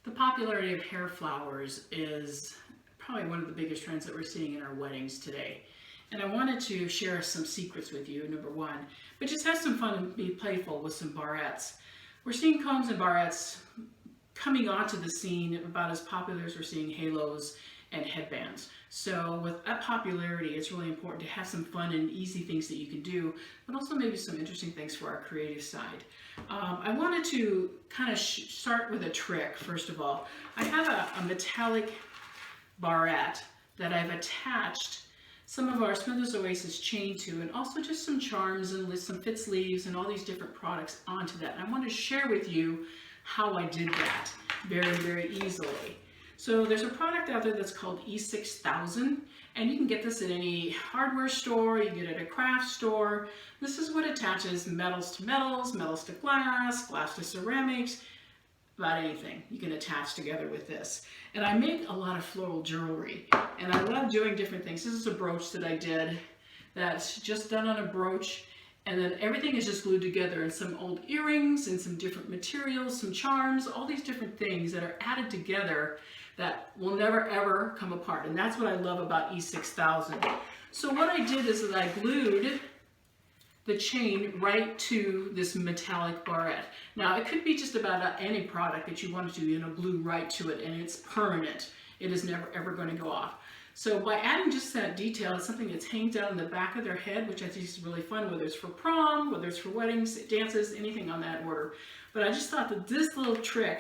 The popularity of hair flowers is probably one of the biggest trends that we're seeing in our weddings today. And I wanted to share some secrets with you, number one, but just have some fun and be playful with some barrettes. We're seeing combs and barrettes coming onto the scene about as popular as we're seeing halos and headbands. So with that popularity, it's really important to have some fun and easy things that you can do, but also maybe some interesting things for our creative side. I wanted to kind of start with a trick, first of all. I have a metallic barrette that I've attached some of our Smithers Oasis chain to, and also just some charms and some fit sleeves and all these different products onto that. And I want to share with you how I did that very, very easily. So there's a product out there that's called E6000, and you can get this at any hardware store, you get it at a craft store. This is what attaches metals to metals, metals to glass, glass to ceramics, about anything you can attach together with this. And I make a lot of floral jewelry, and I love doing different things. This is a brooch that I did that's just done on a brooch, and then everything is just glued together, and some old earrings and some different materials, some charms, all these different things that are added together that will never ever come apart. And that's what I love about E6000. So what I did is that I glued the chain right to this metallic barrette. Now it could be just about any product that you wanted to, glue right to it, and it's permanent. It is never ever going to go off. So by adding just that detail, it's something that's hangs down in the back of their head, which I think is really fun, whether it's for prom, whether it's for weddings, dances, anything on that order. But I just thought that this little trick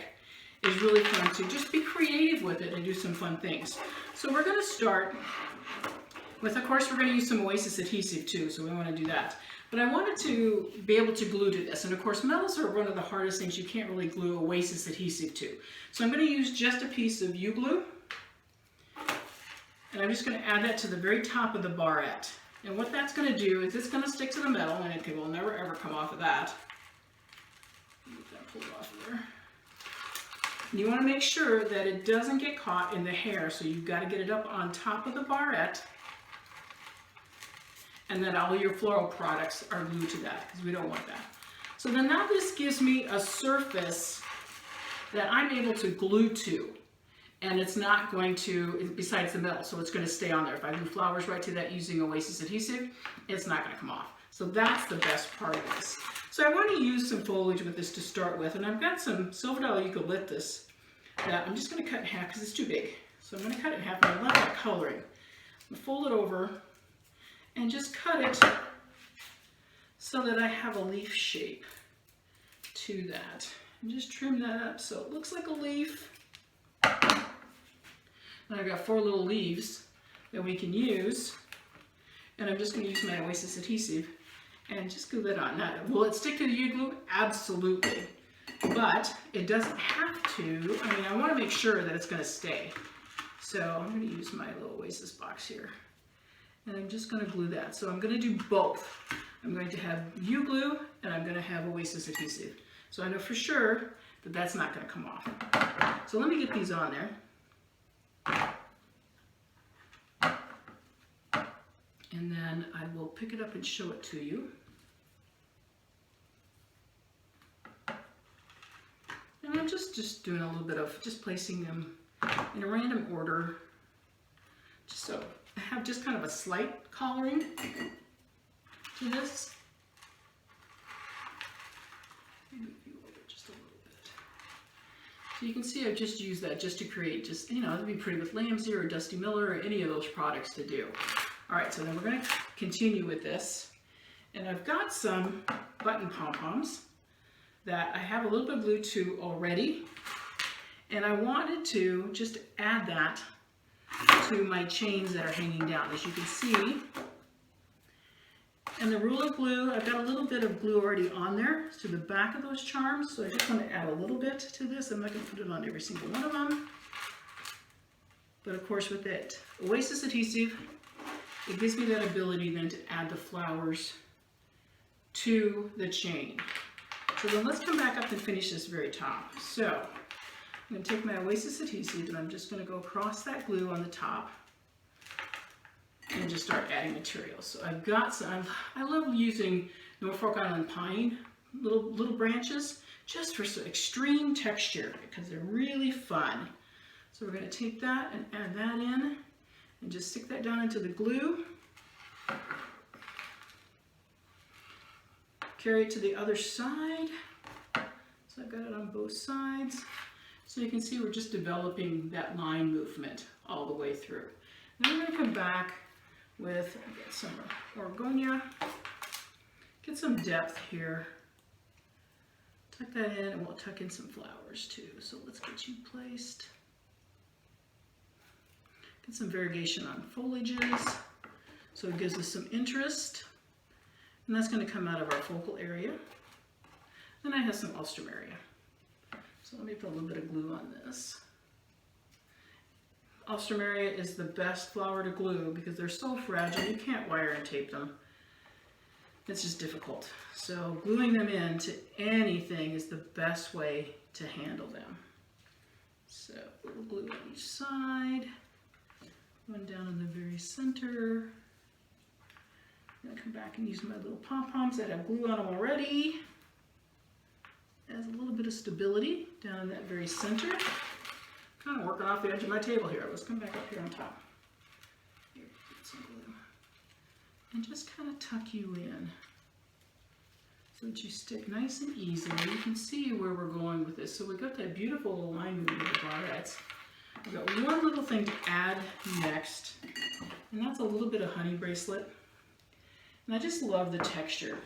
is really fun to just be creative with it and do some fun things. So we're going to start with, of course, we're going to use some Oasis adhesive too, so we want to do that. But I wanted to be able to glue to this, and of course metals are one of the hardest things you can't really glue Oasis adhesive to. So I'm going to use just a piece of U-glue, and I'm just going to add that to the very top of the barrette. And what that's going to do is it's going to stick to the metal, and it will never ever come off of that. Get that pulled off there. And you want to make sure that it doesn't get caught in the hair, so you've got to get it up on top of the barrette, and then all your floral products are glued to that, because we don't want that. So then now this gives me a surface that I'm able to glue to, and it's not going to, besides the metal, so it's going to stay on there. If I glue flowers right to that using Oasis adhesive, it's not going to come off. So that's the best part of this. So I want to use some foliage with this to start with, and I've got some silver dollar eucalyptus that I'm just going to cut in half because it's too big. So I'm going to cut it in half, and I love that coloring. I'm going to fold it over and just cut it so that I have a leaf shape to that. And just trim that up so it looks like a leaf. And I've got 4 little leaves that we can use, and I'm just going to use my Oasis adhesive and just glue that on. Now, will it stick to the U-glue? Absolutely. But it doesn't have to. I mean, I want to make sure that it's going to stay. So I'm going to use my little Oasis box here, and I'm just going to glue that. So I'm going to do both. I'm going to have U-glue, and I'm going to have Oasis adhesive. So I know for sure that that's not going to come off. So let me get these on there. And then I will pick it up and show it to you. And I'm just doing a little bit of just placing them in a random order, just so I have just kind of a slight coloring to this. Just a little bit. So you can see I've just used that just to create, just, it'd be pretty with Lambsy or Dusty Miller or any of those products to do. All right, so then we're going to continue with this. And I've got some button pom-poms that I have a little bit of glue to already. And I wanted to just add that to my chains that are hanging down, as you can see. And the ruler glue, I've got a little bit of glue already on there to the back of those charms. So I just want to add a little bit to this. I'm not going to put it on every single one of them. But of course with it, Oasis adhesive, it gives me that ability then to add the flowers to the chain. So then let's come back up and finish this very top. So I'm going to take my Oasis adhesive, and I'm just going to go across that glue on the top and just start adding materials. So I've got some, I love using Norfolk Island pine, little branches, just for some extreme texture because they're really fun. So we're going to take that and add that in and just stick that down into the glue. Carry it to the other side. So I've got it on both sides. So you can see we're just developing that line movement all the way through. Then we're going to come back with get some Oregonia, get some depth here. Tuck that in, and we'll tuck in some flowers too. So let's get you placed. Get some variegation on foliages, so it gives us some interest. And that's going to come out of our focal area. Then I have some alstroemeria. So let me put a little bit of glue on this. Alstroemeria is the best flower to glue because they're so fragile, you can't wire and tape them. It's just difficult. So gluing them into anything is the best way to handle them. So we'll glue on each side, one down in the very center. I'm gonna come back and use my little pom-poms that have glue on them already. Adds a little bit of stability down in that very center. Kind of working off the edge of my table here. Let's come back up here on top. Here, get some glue. And just kind of tuck you in so that you stick nice and easily. You can see where we're going with this. So we've got that beautiful alignment with the barrettes. I've got one little thing to add next, and that's a little bit of honey bracelet. And I just love the texture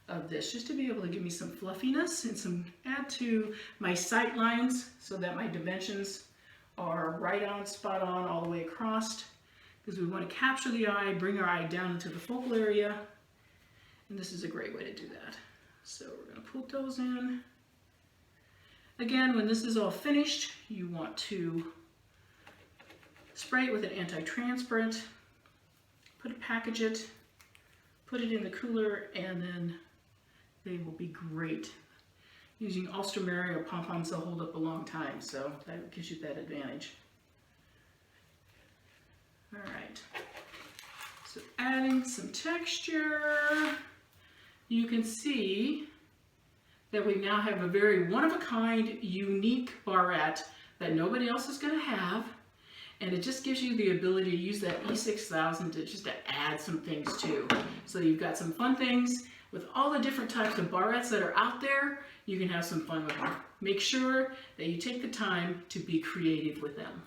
of this, just to be able to give me some fluffiness and some add to my sight lines so that my dimensions are right on, spot on, all the way across, because we want to capture the eye, bring our eye down into the focal area, and this is a great way to do that. So we're going to put those in. Again, when this is all finished, you want to spray it with an anti-transparent, package it, put it in the cooler, and then they will be great. Using alstroemeria or pom-poms, they'll hold up a long time, so that gives you that advantage. All right, so adding some texture, you can see that we now have a very one-of-a-kind, unique barrette that nobody else is going to have, and it just gives you the ability to use that E6000 to add some things too. So you've got some fun things. With all the different types of barrettes that are out there, you can have some fun with them. Make sure that you take the time to be creative with them.